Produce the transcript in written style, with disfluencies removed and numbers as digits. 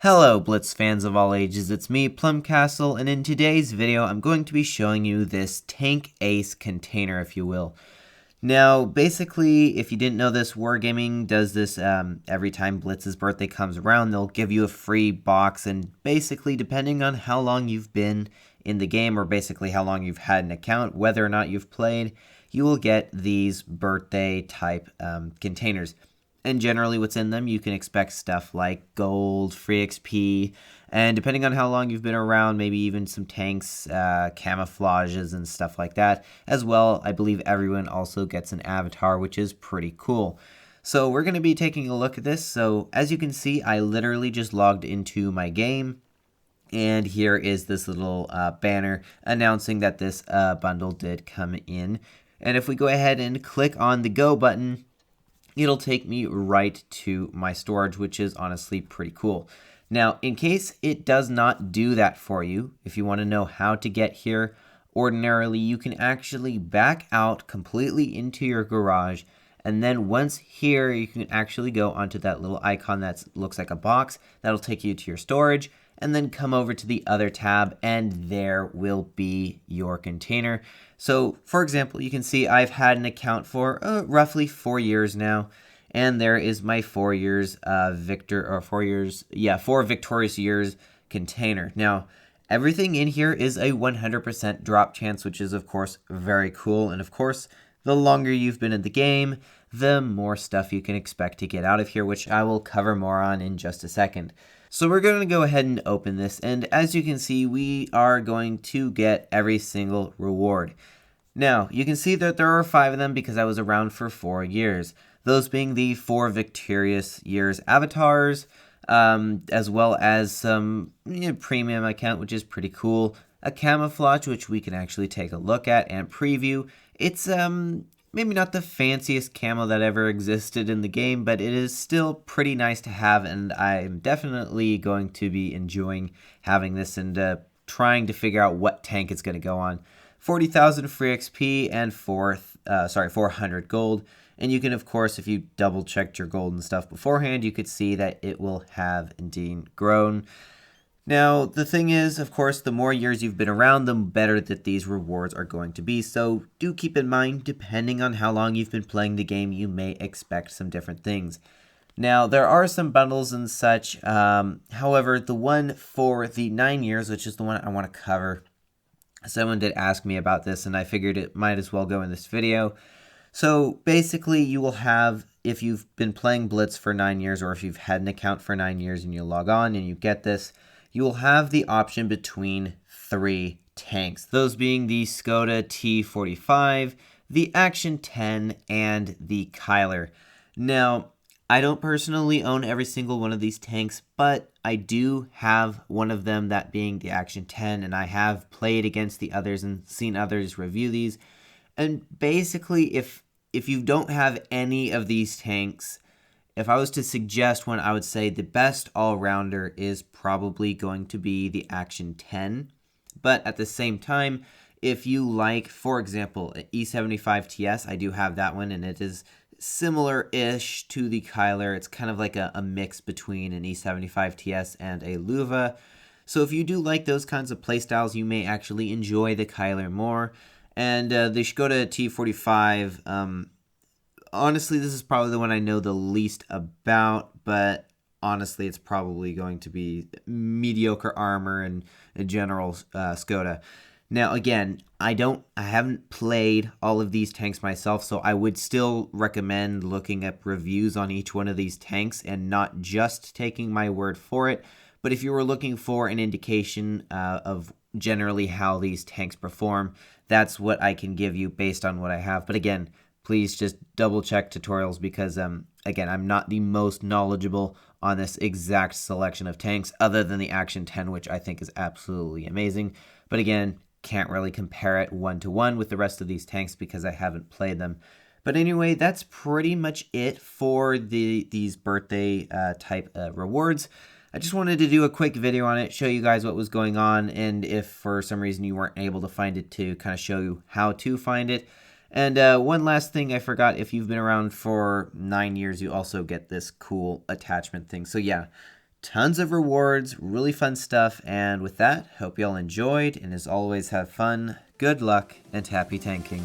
Hello Blitz fans of all ages, it's me, PlumCastle, and in today's video I'm going to be showing you this Tank Ace container, if you will. Now, basically, if you didn't know this, Wargaming does this every time Blitz's birthday comes around. They'll give you a free box, and basically, depending on how long you've been in the game, or basically how long you've had an account, whether or not you've played, you will get these birthday type containers. And generally what's in them, you can expect stuff like gold, free XP, and depending on how long you've been around, maybe even some tanks, camouflages, and stuff like that. As well, I believe everyone also gets an avatar, which is pretty cool. So we're going to be taking a look at this. So as you can see, I literally just logged into my game. And here is this little banner announcing that this bundle did come in. And if we go ahead and click on the go button, it'll take me right to my storage, which is honestly pretty cool. Now, in case it does not do that for you, if you want to know how to get here, ordinarily you can actually back out completely into your garage, and then once here, you can actually go onto that little icon that looks like a box. That'll take you to your storage, and then come over to the other tab, and there will be your container. So, for example, you can see I've had an account for roughly 4 years now, and there is my 4 years 4 victorious years container. Now, everything in here is a 100% drop chance, which is of course very cool, and of course, the longer you've been in the game, the more stuff you can expect to get out of here, which I will cover more on in just a second. So we're going to go ahead and open this, and as you can see, we are going to get every single reward. Now, you can see that there are 5 of them because I was around for 4 years. Those being the 4 victorious years avatars, as well as some premium account, which is pretty cool. A camouflage, which we can actually take a look at and preview. It's maybe not the fanciest camo that ever existed in the game, but it is still pretty nice to have, and I'm definitely going to be enjoying having this and trying to figure out what tank it's going to go on. 40,000 free XP and 400 gold. And you can, of course, if you double checked your gold and stuff beforehand, you could see that it will have indeed grown. Now, the thing is, of course, the more years you've been around, the better that these rewards are going to be. So do keep in mind, depending on how long you've been playing the game, you may expect some different things. Now, there are some bundles and such. However, the one for the 9 years, which is the one I want to cover, someone did ask me about this, and I figured it might as well go in this video. So basically, you will have, if you've been playing Blitz for 9 years, or if you've had an account for 9 years and you log on and you get this, you will have the option between 3 tanks. Those being the Skoda T45, the Action 10, and the Kyler. Now, I don't personally own every single one of these tanks, but I do have one of them, that being the Action 10, and I have played against the others and seen others review these. And basically, if you don't have any of these tanks, if I was to suggest one, I would say the best all-rounder is probably going to be the Action 10. But at the same time, if you like, for example, an E75 TS, I do have that one, and it is similar-ish to the Kyler. It's kind of like a mix between an E75 TS and a Luva. So if you do like those kinds of playstyles, you may actually enjoy the Kyler more. And the Skoda T45, honestly, this is probably the one I know the least about, but honestly, it's probably going to be mediocre armor and a general Skoda. Now, again, I haven't played all of these tanks myself, so I would still recommend looking up reviews on each one of these tanks and not just taking my word for it. But if you were looking for an indication of generally how these tanks perform, that's what I can give you based on what I have. But again, please just double check tutorials because, again, I'm not the most knowledgeable on this exact selection of tanks other than the Action 10, which I think is absolutely amazing. But again, can't really compare it one-to-one with the rest of these tanks because I haven't played them. But anyway, that's pretty much it for these birthday type rewards. I just wanted to do a quick video on it, show you guys what was going on, and if for some reason you weren't able to find it, to kind of show you how to find it. And one last thing I forgot, if you've been around for 9 years, you also get this cool attachment thing. So yeah, Tons of rewards, really fun stuff, and with that, hope y'all enjoyed, and as always, have fun, good luck, and happy tanking.